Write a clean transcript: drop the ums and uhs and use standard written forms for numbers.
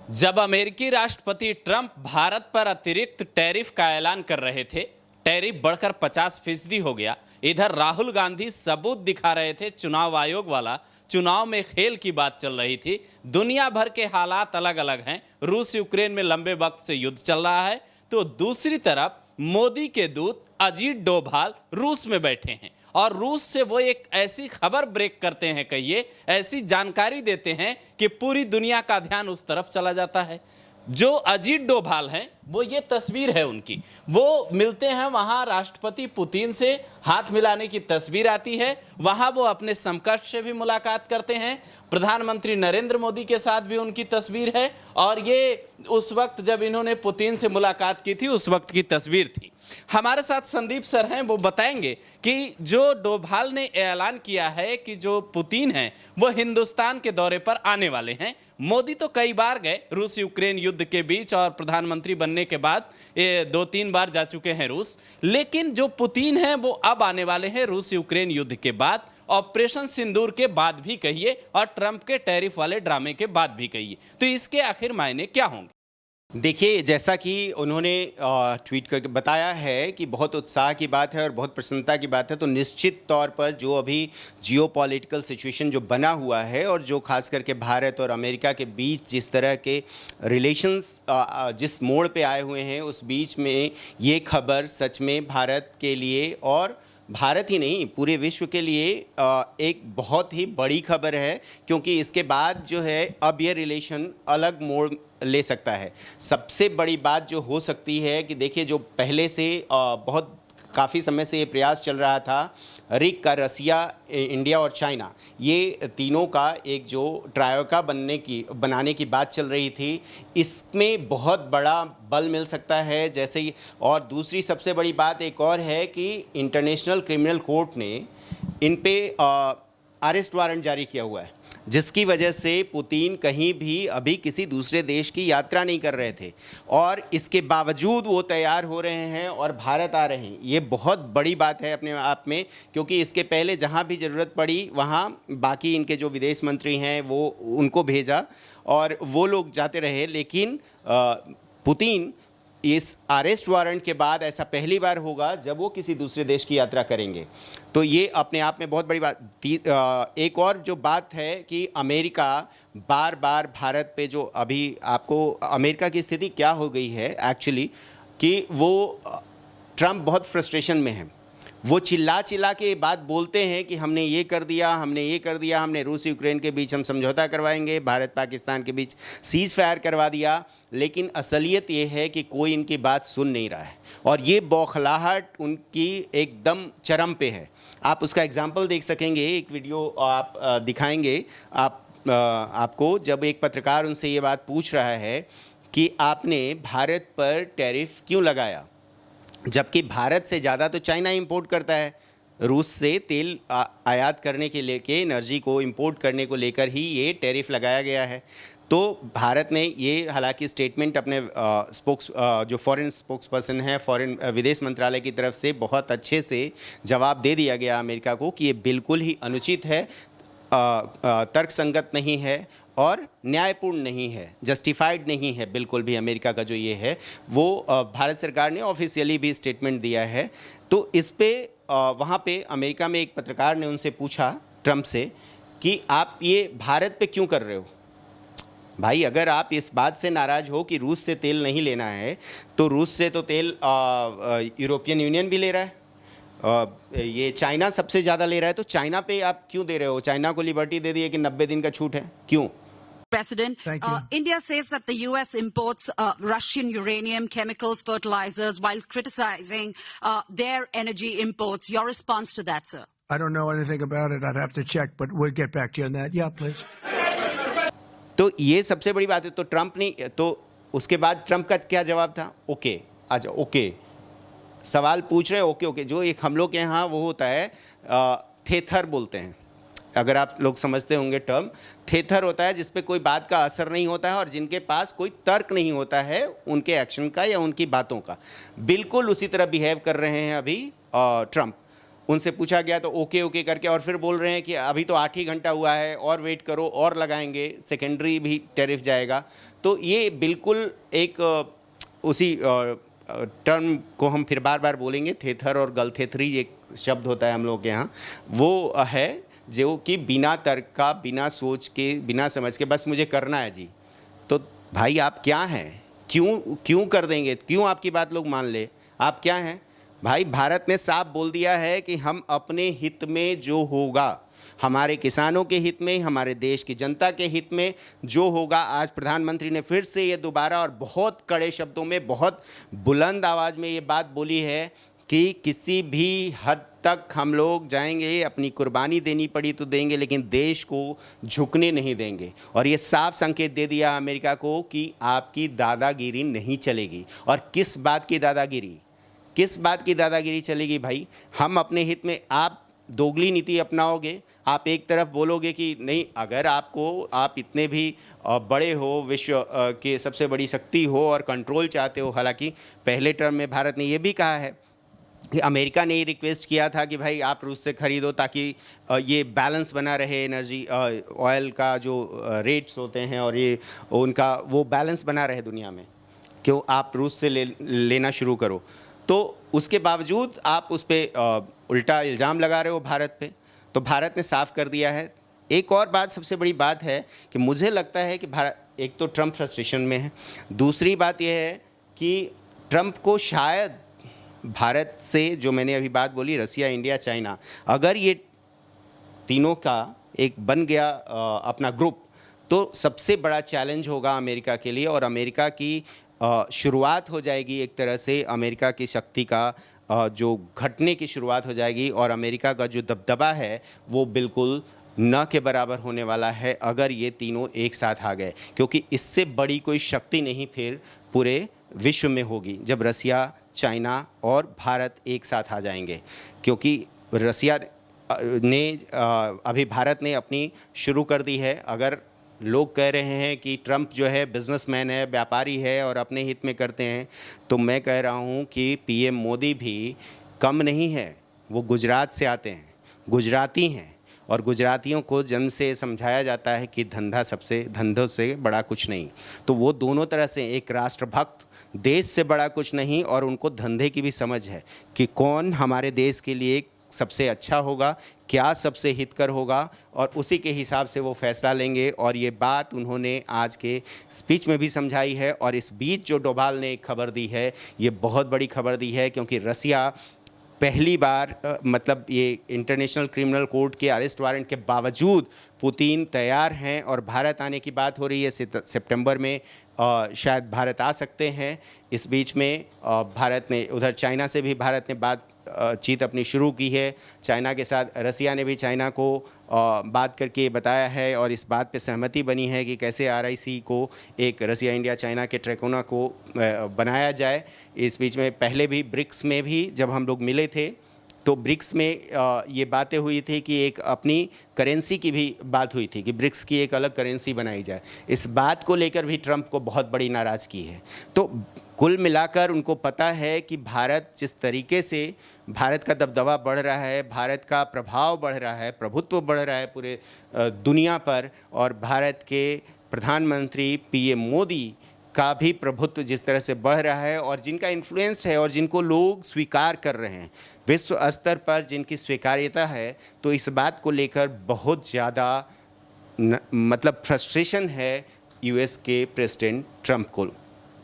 जब अमेरिकी राष्ट्रपति ट्रंप भारत पर अतिरिक्त टैरिफ का ऐलान कर रहे थे, टैरिफ बढ़कर 50% हो गया। इधर राहुल गांधी सबूत दिखा रहे थे, चुनाव आयोग वाला चुनाव में खेल की बात चल रही थी। दुनिया भर के हालात अलग अलग हैं। रूस यूक्रेन में लंबे वक्त से युद्ध चल रहा है, तो दूसरी तरफ मोदी के दूत अजीत डोभाल रूस में बैठे हैं और रूस से वो एक ऐसी खबर ब्रेक करते हैं, कहिए ऐसी जानकारी देते हैं कि पूरी दुनिया का ध्यान उस तरफ चला जाता है। जो अजीत डोभाल हैं, वो ये तस्वीर है उनकी, वो मिलते हैं वहां राष्ट्रपति पुतिन से, हाथ मिलाने की तस्वीर आती है। वहां वो अपने समकक्ष से भी मुलाकात करते हैं। प्रधानमंत्री नरेंद्र मोदी के साथ भी उनकी तस्वीर है और ये उस वक्त जब इन्होंने पुतिन से मुलाकात की थी उस वक्त की तस्वीर थी। हमारे साथ संदीप सर हैं, वो बताएंगे कि जो डोभाल ने ऐलान किया है कि जो पुतिन हैं वो हिंदुस्तान के दौरे पर आने वाले हैं। मोदी तो कई बार गए रूस यूक्रेन युद्ध के बीच और प्रधानमंत्री बनने के बाद 2-3 बार जा चुके हैं रूस, लेकिन जो पुतिन हैं वो अब आने वाले हैं रूस यूक्रेन युद्ध के बाद, ऑपरेशन सिंदूर के बाद भी कहिए और ट्रंप के टैरिफ वाले ड्रामे के बाद भी कहिए। तो इसके आखिर मायने क्या होंगे? देखिए, जैसा कि उन्होंने ट्वीट करके बताया है कि बहुत उत्साह की बात है और बहुत प्रसन्नता की बात है, तो निश्चित तौर पर जो अभी जियोपॉलिटिकल सिचुएशन जो बना हुआ है और जो खास करके भारत और अमेरिका के बीच जिस तरह के रिलेशंस जिस मोड़ पे आए हुए हैं, उस बीच में ये खबर सच में भारत के लिए और भारत ही नहीं पूरे विश्व के लिए एक बहुत ही बड़ी खबर है, क्योंकि इसके बाद जो है अब ये रिलेशन अलग मोड़ ले सकता है। सबसे बड़ी बात जो हो सकती है कि देखिए, जो पहले से बहुत काफ़ी समय से ये प्रयास चल रहा था रिक का, रसिया, इंडिया और चाइना, ये तीनों का एक जो ट्रायोका बनाने की बात चल रही थी, इसमें बहुत बड़ा बल मिल सकता है। जैसे ही, और दूसरी सबसे बड़ी बात एक और है कि इंटरनेशनल क्रिमिनल कोर्ट ने इन पे अरेस्ट वारंट जारी किया हुआ है, जिसकी वजह से पुतिन कहीं भी अभी किसी दूसरे देश की यात्रा नहीं कर रहे थे और इसके बावजूद वो तैयार हो रहे हैं और भारत आ रहे हैं। ये बहुत बड़ी बात है अपने आप में, क्योंकि इसके पहले जहाँ भी ज़रूरत पड़ी वहाँ बाकी इनके जो विदेश मंत्री हैं वो उनको भेजा और वो लोग जाते रहे, लेकिन पुतिन इस अरेस्ट वारंट के बाद ऐसा पहली बार होगा जब वो किसी दूसरे देश की यात्रा करेंगे। तो ये अपने आप में बहुत बड़ी बात। एक और जो बात है कि अमेरिका बार बार भारत पे, जो अभी आपको अमेरिका की स्थिति क्या हो गई है एक्चुअली, कि वो ट्रंप बहुत फ्रस्ट्रेशन में है। वो चिल्ला चिल्ला के बात बोलते हैं कि हमने ये कर दिया, हमने ये कर दिया, हमने रूस यूक्रेन के बीच हम समझौता करवाएंगे, भारत पाकिस्तान के बीच सीज़ फायर करवा दिया, लेकिन असलियत ये है कि कोई इनकी बात सुन नहीं रहा है और ये बौखलाहट उनकी एकदम चरम पे है। आप उसका एग्जाम्पल देख सकेंगे, एक वीडियो आप दिखाएंगे आपको, जब एक पत्रकार उनसे ये बात पूछ रहा है कि आपने भारत पर टैरिफ क्यों लगाया, जबकि भारत से ज़्यादा तो चाइना इंपोर्ट करता है। रूस से तेल आयात करने के लेके, एनर्जी को इंपोर्ट करने को लेकर ही ये टैरिफ लगाया गया है। तो भारत ने ये हालांकि स्टेटमेंट अपने जो फॉरेन स्पोक्स पर्सन है, फॉरेन विदेश मंत्रालय की तरफ से बहुत अच्छे से जवाब दे दिया गया अमेरिका को कि ये बिल्कुल ही अनुचित है, तर्कसंगत नहीं है और न्यायपूर्ण नहीं है, जस्टिफाइड नहीं है बिल्कुल भी। अमेरिका का जो ये है वो भारत सरकार ने ऑफिशियली भी स्टेटमेंट दिया है। तो इस पे वहाँ पे अमेरिका में एक पत्रकार ने उनसे पूछा ट्रंप से कि आप ये भारत पे क्यों कर रहे हो भाई? अगर आप इस बात से नाराज़ हो कि रूस से तेल नहीं लेना है, तो रूस से तो तेल यूरोपियन यूनियन भी ले रहा है, ये चाइना सबसे ज़्यादा ले रहा है, तो चाइना पे आप क्यों दे रहे हो? चाइना को लिबर्टी दे दी है कि 90 दिन का छूट है, क्यों? President, India says that the U.S. imports Russian uranium, chemicals, fertilizers, while criticizing their energy imports. Your response to that, sir? I don't know anything about it. I'd have to check, but we'll get back to you on that. Yeah, please. तो ये सबसे बड़ी बात है। तो Trump ने, तो उसके बाद ट्रंप का क्या जवाब था? ओके, अच्छा ओके, सवाल पूछ रहे हैं, ओके ओके। जो एक हम लोग के यहाँ वो होता है थेथर बोलते हैं, अगर आप लोग समझते होंगे टर्म, थेथर होता है जिस पे कोई बात का असर नहीं होता है और जिनके पास कोई तर्क नहीं होता है उनके एक्शन का या उनकी बातों का। बिल्कुल उसी तरह बिहेव कर रहे हैं अभी ट्रंप। उनसे पूछा गया तो ओके ओके करके, और फिर बोल रहे हैं कि अभी तो 8 ही घंटा हुआ है और वेट करो और लगाएंगे, सेकेंडरी भी टैरिफ जाएगा। तो ये बिल्कुल एक उसी टर्म को हम फिर बार बार बोलेंगे, थेथर और गलथेथरी एक शब्द होता है हम लोग के यहाँ, वो है जो कि बिना तर्क का, बिना सोच के, बिना समझ के बस मुझे करना है जी। तो भाई आप क्या हैं? क्यों कर देंगे? क्यों आपकी बात लोग मान ले? आप क्या हैं भाई? भारत ने साफ बोल दिया है कि हम अपने हित में जो होगा, हमारे किसानों के हित में, हमारे देश की जनता के हित में जो होगा, आज प्रधानमंत्री ने फिर से ये दोबारा और बहुत कड़े शब्दों में, बहुत बुलंद आवाज़ में ये बात बोली है कि किसी भी हद तक हम लोग जाएंगे, अपनी कुर्बानी देनी पड़ी तो देंगे, लेकिन देश को झुकने नहीं देंगे। और ये साफ संकेत दे दिया अमेरिका को कि आपकी दादागिरी नहीं चलेगी। और किस बात की दादागिरी? किस बात की दादागिरी चलेगी भाई? हम अपने हित में, आप दोगली नीति अपनाओगे, आप एक तरफ बोलोगे कि नहीं, अगर आप इतने भी बड़े हो, विश्व के सबसे बड़ी शक्ति हो और कंट्रोल चाहते हो, हालांकि पहले टर्म में भारत ने ये भी कहा है कि अमेरिका ने ये रिक्वेस्ट किया था कि भाई आप रूस से खरीदो ताकि ये बैलेंस बना रहे, एनर्जी ऑयल का जो रेट्स होते हैं और ये उनका वो बैलेंस बना रहे दुनिया में, क्यों आप रूस से लेना शुरू करो। तो उसके बावजूद आप उस पर उल्टा इल्ज़ाम लगा रहे हो भारत पे। तो भारत ने साफ कर दिया है। एक और बात, सबसे बड़ी बात है कि मुझे लगता है कि भारत, एक तो ट्रंप फ्रस्ट्रेशन में है, दूसरी बात यह है कि ट्रंप को शायद भारत से, जो मैंने अभी बात बोली, रसिया, इंडिया, चाइना, अगर ये तीनों का एक बन गया अपना ग्रुप, तो सबसे बड़ा चैलेंज होगा अमेरिका के लिए, और अमेरिका की शुरुआत हो जाएगी एक तरह से, अमेरिका की शक्ति का जो घटने की शुरुआत हो जाएगी, और अमेरिका का जो दबदबा है वो बिल्कुल न के बराबर होने वाला है अगर ये तीनों एक साथ आ गए, क्योंकि इससे बड़ी कोई शक्ति नहीं फिर पूरे विश्व में होगी जब रसिया, चाइना और भारत एक साथ आ जाएंगे। क्योंकि रसिया ने अभी भारत ने अपनी शुरू कर दी है। अगर लोग कह रहे हैं कि ट्रंप जो है बिजनेसमैन है, व्यापारी है और अपने हित में करते हैं, तो मैं कह रहा हूं कि पीएम मोदी भी कम नहीं है। वो गुजरात से आते हैं, गुजराती हैं, और गुजरातियों को जन्म से समझाया जाता है कि धंधों से बड़ा कुछ नहीं। तो वो दोनों तरह से एक राष्ट्रभक्त, देश से बड़ा कुछ नहीं, और उनको धंधे की भी समझ है कि कौन हमारे देश के लिए सबसे अच्छा होगा, क्या सबसे हितकर होगा, और उसी के हिसाब से वो फैसला लेंगे। और ये बात उन्होंने आज के स्पीच में भी समझाई है। और इस बीच जो डोभाल ने एक खबर दी है, ये बहुत बड़ी खबर दी है, क्योंकि रसिया पहली बार मतलब ये इंटरनेशनल क्रिमिनल कोर्ट के अरेस्ट वारंट के बावजूद पुतिन तैयार हैं, और भारत आने की बात हो रही है। सितंबर में शायद भारत आ सकते हैं। इस बीच में भारत ने, उधर चाइना से भी भारत ने बातचीत अपनी शुरू की है। चाइना के साथ रसिया ने भी चाइना को बात करके बताया है, और इस बात पे सहमति बनी है कि कैसे RIC को, एक रसिया, इंडिया, चाइना के ट्रिकोना को बनाया जाए। इस बीच में पहले भी ब्रिक्स में भी जब हम लोग मिले थे, तो ब्रिक्स में ये बातें हुई थी कि एक अपनी करेंसी की भी बात हुई थी कि ब्रिक्स की एक अलग करेंसी बनाई जाए। इस बात को लेकर भी ट्रंप को बहुत बड़ी नाराज़गी है। तो कुल मिलाकर उनको पता है कि भारत जिस तरीके से, भारत का दबदबा बढ़ रहा है, भारत का प्रभाव बढ़ रहा है, प्रभुत्व बढ़ रहा है पूरे दुनिया पर, और भारत के प्रधानमंत्री PM मोदी का भी प्रभुत्व जिस तरह से बढ़ रहा है, और जिनका इन्फ्लुएंस है और जिनको लोग स्वीकार कर रहे हैं विश्व स्तर पर, जिनकी स्वीकार्यता है, तो इस बात को लेकर बहुत ज़्यादा मतलब फ्रस्ट्रेशन है US के प्रेसिडेंट ट्रंप को।